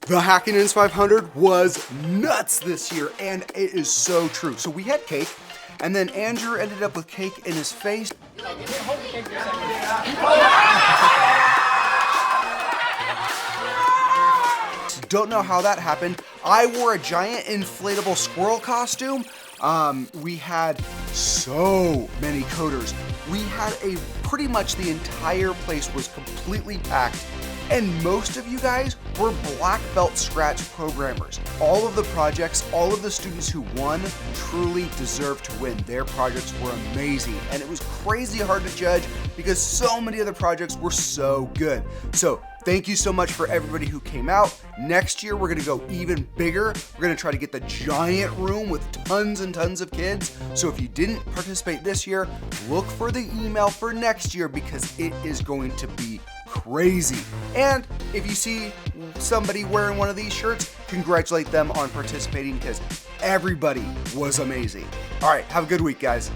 The Hackingtons 500 was nuts this year, and it is so true. So we had cake, and then Andrew ended up with cake in his face. Don't know how that happened. I wore a giant inflatable squirrel costume. We had so many coders. We had pretty much the entire place was completely packed. And most of you guys were black belt Scratch programmers. All of the projects, all of the students who won truly deserved to win. Their projects were amazing, and it was crazy hard to judge because so many of the projects were so good. So thank you so much for everybody who came out. Next year, we're gonna go even bigger. We're gonna try to get the giant room with tons and tons of kids. So if you didn't participate this year, look for the email for next year because it is going to be crazy. And if you see somebody wearing one of these shirts, congratulate them on participating because everybody was amazing. All right, have a good week, guys.